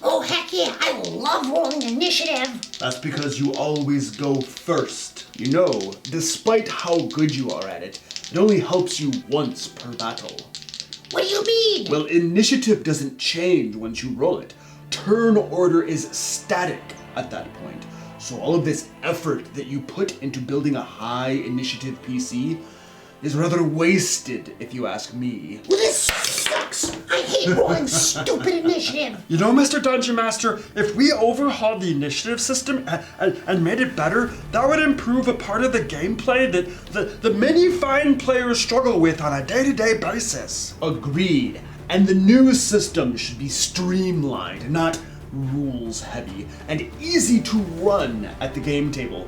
Oh, heck yeah, I love rolling initiative. That's because you always go first. You know, despite how good you are at it, it only helps you once per battle. What do you mean? Well, initiative doesn't change once you roll it. Turn order is static at that point. So all of this effort that you put into building a high initiative PC is rather wasted, if you ask me. Well, this sucks. I hate rolling stupid initiative. You know, Mr. Dungeon Master, if we overhauled the initiative system and made it better, that would improve a part of the gameplay that the many fine players struggle with on a day-to-day basis. Agreed. And the new system should be streamlined, not rules heavy, and easy to run at the game table.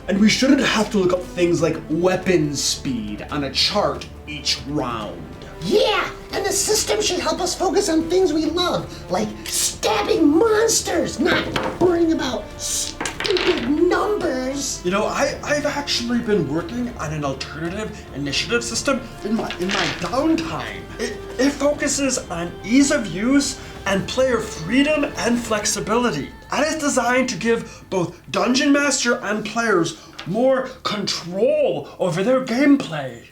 And we shouldn't have to look up things like weapon speed on a chart each round. Yeah, and the system should help us focus on things we love, like stabbing monsters, not worrying about stupid numbers. You know, I've actually been working on an alternative initiative system in my downtime. It focuses on ease of use and player freedom and flexibility. And it's designed to give both Dungeon Master and players more control over their gameplay.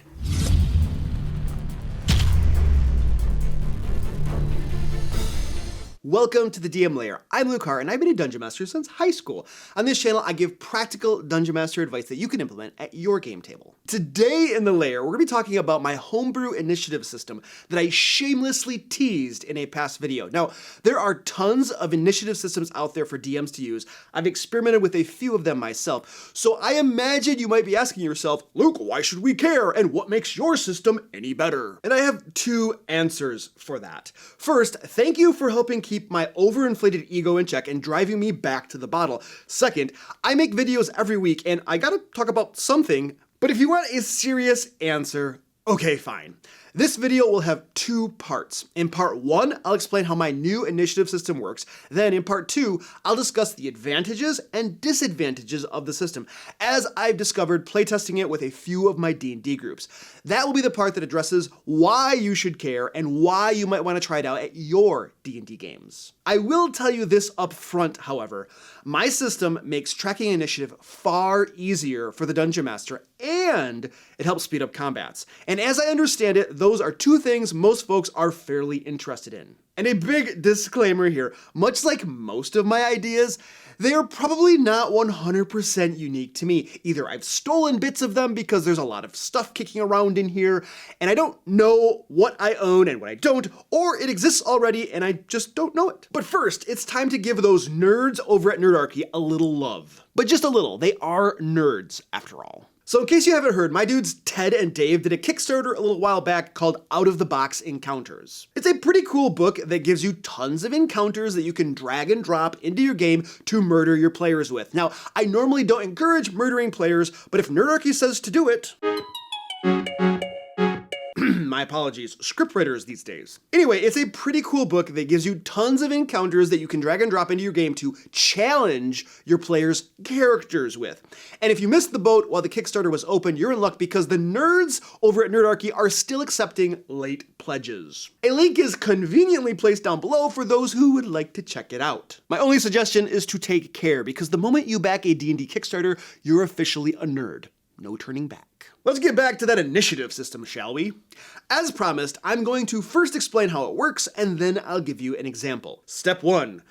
Welcome to the DM Lair. I'm Luke Hart, and I've been a Dungeon Master since high school. On this channel, I give practical Dungeon Master advice that you can implement at your game table. Today in the Lair, we're going to be talking about my Homebrew initiative system that I shamelessly teased in a past video. Now, there are tons of initiative systems out there for DMs to use. I've experimented with a few of them myself, so I imagine you might be asking yourself, Luke, why should we care, and what makes your system any better? And I have two answers for that. First, thank you for helping keep my overinflated ego in check and driving me back to the bottle. Second, I make videos every week and I gotta talk about something, but if you want a serious answer, okay, fine. This video will have two parts. In part one, I'll explain how my new initiative system works. Then in part two, I'll discuss the advantages and disadvantages of the system, as I've discovered playtesting it with a few of my D&D groups. That will be the part that addresses why you should care and why you might want to try it out at your D&D games. I will tell you this up front, however. My system makes tracking initiative far easier for the Dungeon Master, and it helps speed up combats. And as I understand it, those are two things most folks are fairly interested in. And a big disclaimer here, much like most of my ideas, they are probably not 100% unique to me. Either I've stolen bits of them because there's a lot of stuff kicking around in here, and I don't know what I own and what I don't, or it exists already and I just don't know it. But first, it's time to give those nerds over at Nerdarchy a little love. But just a little, they are nerds after all. So in case you haven't heard, my dudes Ted and Dave did a Kickstarter a little while back called Out of the Box Encounters. It's a pretty cool book that gives you tons of encounters that you can drag and drop into your game to murder your players with. Now, I normally don't encourage murdering players, but if Nerdarchy says to do it... My apologies, scriptwriters these days. Anyway, it's a pretty cool book that gives you tons of encounters that you can drag and drop into your game to challenge your players' characters with. And if you missed the boat while the Kickstarter was open, you're in luck because the nerds over at Nerdarchy are still accepting late pledges. A link is conveniently placed down below for those who would like to check it out. My only suggestion is to take care, because the moment you back a D&D Kickstarter, you're officially a nerd. No turning back. Let's get back to that initiative system, shall we? As promised, I'm going to first explain how it works, and then I'll give you an example. Step 1.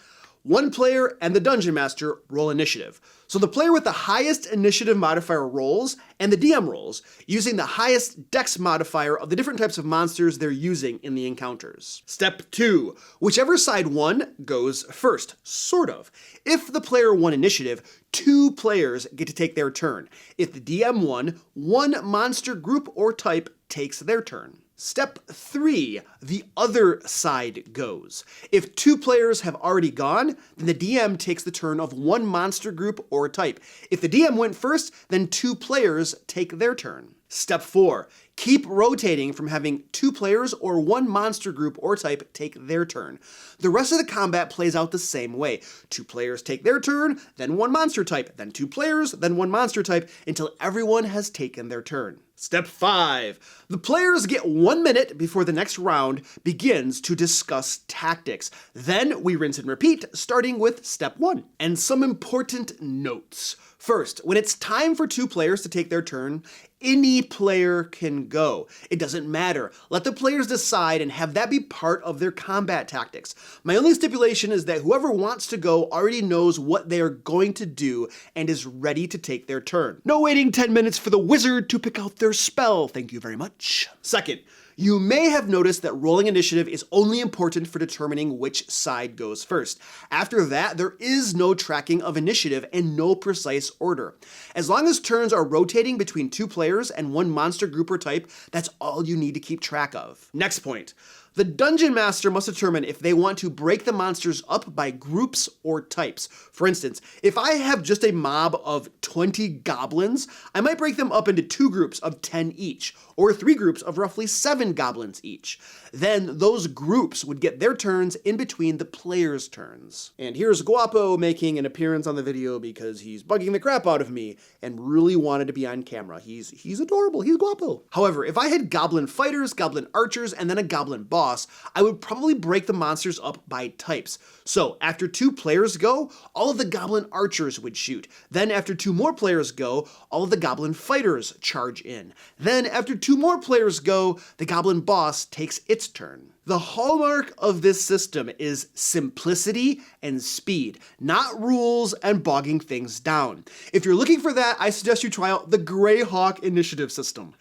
One player and the Dungeon Master roll initiative. So the player with the highest initiative modifier rolls, and the DM rolls, using the highest dex modifier of the different types of monsters they're using in the encounters. Step 2. Whichever side won goes first, sort of. If the player won initiative, 2 players get to take their turn. If the DM won, 1 monster group or type takes their turn. Step 3, the other side goes. If 2 players have already gone, then the DM takes the turn of 1 monster group or type. If the DM went first, then 2 players take their turn. Step 4. Keep rotating from having 2 players or 1 monster group or type take their turn. The rest of the combat plays out the same way. 2 players take their turn, then 1 monster type, then 2 players, then 1 monster type, until everyone has taken their turn. Step 5. The players get 1 minute before the next round begins to discuss tactics. Then we rinse and repeat, starting with step 1. And some important notes. First, when it's time for 2 players to take their turn, any player can go. It doesn't matter. Let the players decide and have that be part of their combat tactics. My only stipulation is that whoever wants to go already knows what they are going to do and is ready to take their turn. No waiting 10 minutes for the wizard to pick out their spell. Thank you very much. Second, you may have noticed that rolling initiative is only important for determining which side goes first. After that, there is no tracking of initiative and no precise order. As long as turns are rotating between 2 players and 1 monster group or type, that's all you need to keep track of. Next point. The Dungeon Master must determine if they want to break the monsters up by groups or types. For instance, if I have just a mob of 20 goblins, I might break them up into 2 groups of 10 each, or 3 groups of roughly 7 goblins each. Then those groups would get their turns in between the players' turns. And here's Guapo making an appearance on the video because he's bugging the crap out of me and really wanted to be on camera. He's adorable, he's Guapo. However, if I had goblin fighters, goblin archers, and then a goblin boss, I would probably break the monsters up by types. So after 2 players go, all of the goblin archers would shoot. Then after 2 more players go, all of the goblin fighters charge in. Then after 2 more players go, the goblin boss takes its turn. The hallmark of this system is simplicity and speed, not rules and bogging things down. If you're looking for that, I suggest you try out the Greyhawk initiative system.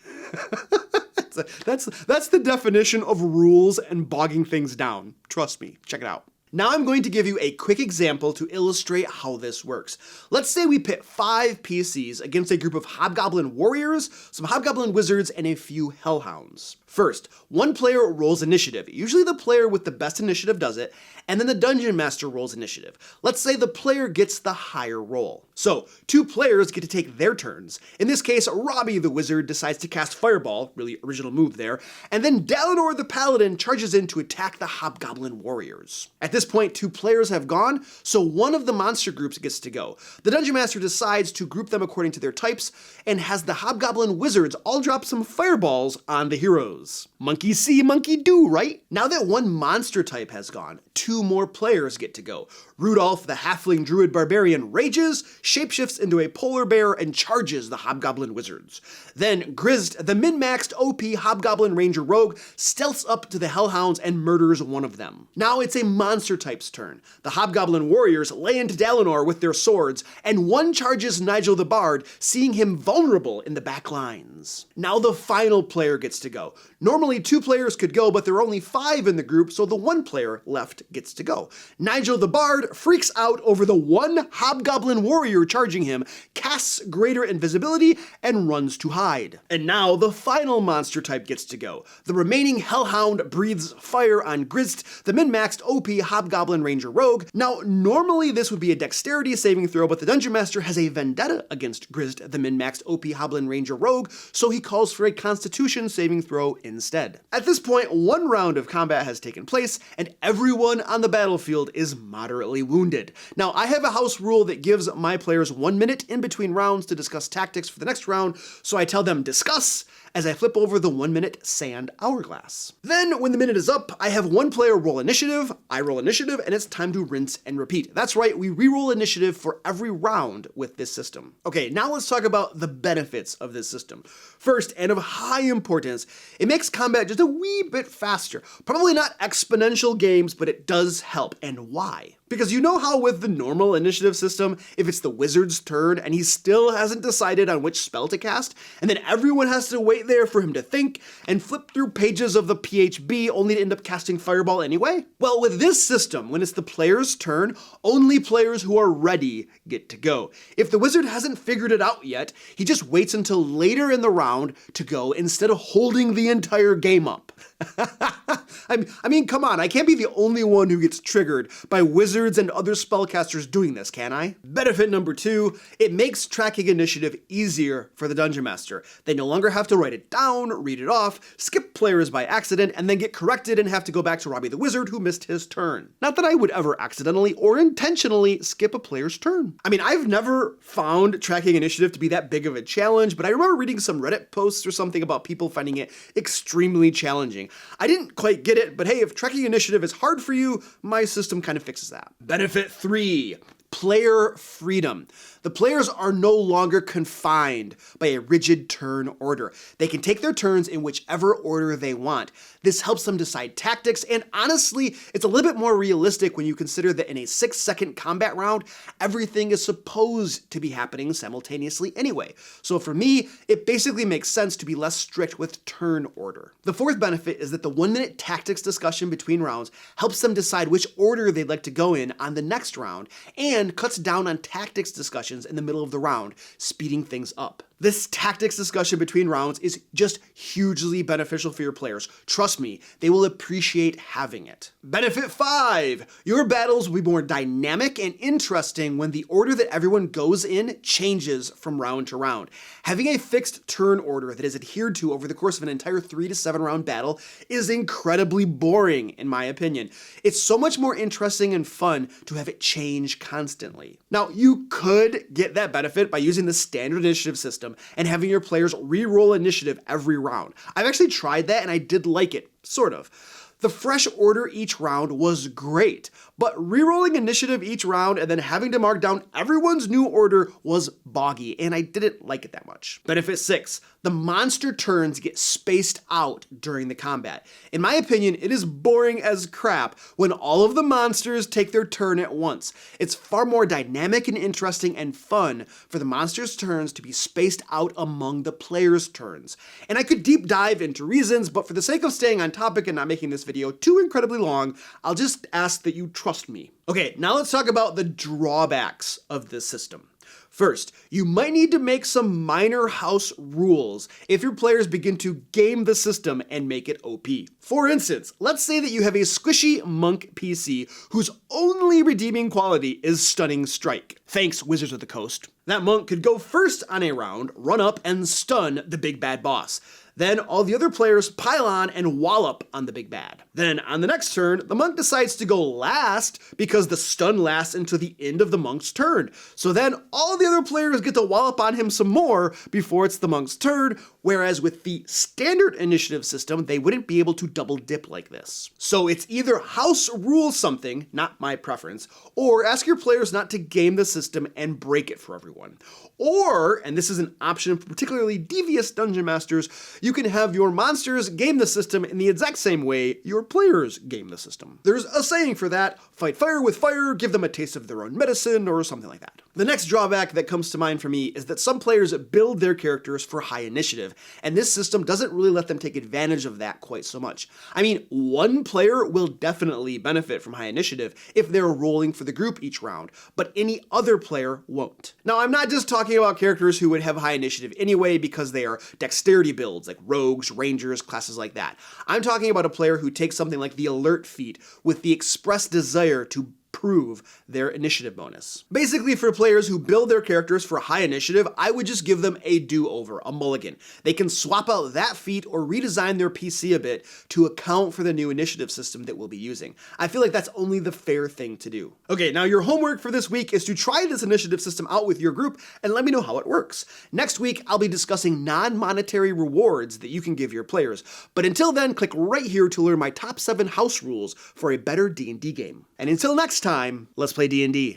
That's the definition of rules and bogging things down. Trust me, check it out. Now I'm going to give you a quick example to illustrate how this works. Let's say we pit 5 PCs against a group of hobgoblin warriors, some hobgoblin wizards, and a few hellhounds. First, 1 player rolls initiative. Usually the player with the best initiative does it, and then the Dungeon Master rolls initiative. Let's say the player gets the higher roll. So, 2 players get to take their turns. In this case, Robbie the wizard decides to cast Fireball, really original move there, and then Dalinor the paladin charges in to attack the hobgoblin warriors. At this point, 2 players have gone, so 1 of the monster groups gets to go. The Dungeon Master decides to group them according to their types, and has the hobgoblin wizards all drop some fireballs on the heroes. Monkey see, monkey do, right? Now that 1 monster type has gone, 2 more players get to go. Rudolph, the halfling druid barbarian, rages, shapeshifts into a polar bear, and charges the hobgoblin wizards. Then Grizd, the min-maxed OP hobgoblin ranger rogue, stealths up to the hellhounds and murders 1 of them. Now it's a monster type's turn. The hobgoblin warriors lay into Dalinor with their swords, and 1 charges Nigel the bard, seeing him vulnerable in the back lines. Now the final player gets to go. Normally 2 players could go, but there are only 5 in the group, so the 1 player left gets to go. Nigel the bard freaks out over the 1 hobgoblin warrior charging him, casts greater invisibility, and runs to hide. And now the final monster type gets to go. The remaining hellhound breathes fire on Grizd, the min-maxed OP hobgoblin ranger rogue. Now normally this would be a dexterity saving throw, but the Dungeon Master has a vendetta against Grizd, the min-maxed OP hobgoblin ranger rogue, so he calls for a constitution saving throw instead. At this point, 1 round of combat has taken place, and everyone on the battlefield is moderately wounded. Now, I have a house rule that gives my players 1 minute in between rounds to discuss tactics for the next round, so I tell them discuss as I flip over the 1 minute sand hourglass. Then, when the minute is up, I have 1 player roll initiative, I roll initiative, and it's time to rinse and repeat. That's right, we re-roll initiative for every round with this system. Okay, now let's talk about the benefits of this system. First, and of high importance, it makes combat just a wee bit faster. Probably not exponential games, but it does help. And why? Because you know how with the normal initiative system, if it's the wizard's turn and he still hasn't decided on which spell to cast, and then everyone has to wait there for him to think and flip through pages of the PHB only to end up casting Fireball anyway? Well, with this system, when it's the player's turn, only players who are ready get to go. If the wizard hasn't figured it out yet, he just waits until later in the round to go instead of holding the entire game up. I mean, come on, I can't be the only one who gets triggered by wizard wizards and other spellcasters doing this, can I? Benefit number 2, it makes tracking initiative easier for the Dungeon Master. They no longer have to write it down, read it off, skip players by accident, and then get corrected and have to go back to Robbie the Wizard who missed his turn. Not that I would ever accidentally or intentionally skip a player's turn. I mean, I've never found tracking initiative to be that big of a challenge, but I remember reading some Reddit posts or something about people finding it extremely challenging. I didn't quite get it, but hey, if tracking initiative is hard for you, my system kind of fixes that. Benefit 3, player freedom. The players are no longer confined by a rigid turn order. They can take their turns in whichever order they want. This helps them decide tactics, and honestly, it's a little bit more realistic when you consider that in a 6-second combat round, everything is supposed to be happening simultaneously anyway. So for me, it basically makes sense to be less strict with turn order. The fourth benefit is that the 1-minute tactics discussion between rounds helps them decide which order they'd like to go in on the next round, and cuts down on tactics discussions in the middle of the round, speeding things up. This tactics discussion between rounds is just hugely beneficial for your players. Trust me, they will appreciate having it. Benefit 5, your battles will be more dynamic and interesting when the order that everyone goes in changes from round to round. Having a fixed turn order that is adhered to over the course of an entire 3 to 7 round battle is incredibly boring, in my opinion. It's so much more interesting and fun to have it change constantly. Now, you could get that benefit by using the standard initiative system and having your players re-roll initiative every round. I've actually tried that and I did like it, sort of. The fresh order each round was great, but re-rolling initiative each round and then having to mark down everyone's new order was boggy, and I didn't like it that much. Benefit 6, the monster turns get spaced out during the combat. In my opinion, it is boring as crap when all of the monsters take their turn at once. It's far more dynamic and interesting and fun for the monsters' turns to be spaced out among the players' turns. And I could deep dive into reasons, but for the sake of staying on topic and not making this video too incredibly long, I'll just ask that you trust me. Okay, now let's talk about the drawbacks of this system. First, you might need to make some minor house rules if your players begin to game the system and make it OP. For instance, let's say that you have a squishy monk PC whose only redeeming quality is Stunning Strike. Thanks, Wizards of the Coast. That monk could go first on a round, run up, and stun the big bad boss. Then all the other players pile on and wallop on the big bad. Then on the next turn, the monk decides to go last because the stun lasts until the end of the monk's turn. So then all the other players get to wallop on him some more before it's the monk's turn, whereas with the standard initiative system, they wouldn't be able to double dip like this. So it's either house rule something, not my preference, or ask your players not to game the system and break it for everyone. Or, and this is an option for particularly devious dungeon masters, you can have your monsters game the system in the exact same way your players game the system. There's a saying for that: fight fire with fire, give them a taste of their own medicine, or something like that. The next drawback that comes to mind for me is that some players build their characters for high initiative, and this system doesn't really let them take advantage of that quite so much. I mean, one player will definitely benefit from high initiative if they're rolling for the group each round, but any other player won't. Now, I'm not just talking about characters who would have high initiative anyway because they are dexterity builds, like rogues, rangers, classes like that. I'm talking about a player who takes something like the alert feat with the express desire to prove their initiative bonus. Basically, for players who build their characters for high initiative, I would just give them a do-over, a mulligan. They can swap out that feat or redesign their PC a bit to account for the new initiative system that we'll be using. I feel like that's only the fair thing to do. Okay, now your homework for this week is to try this initiative system out with your group and let me know how it works. Next week, I'll be discussing non-monetary rewards that you can give your players. But until then, click right here to learn my top 7 house rules for a better D&D game. And until next time, let's play D&D.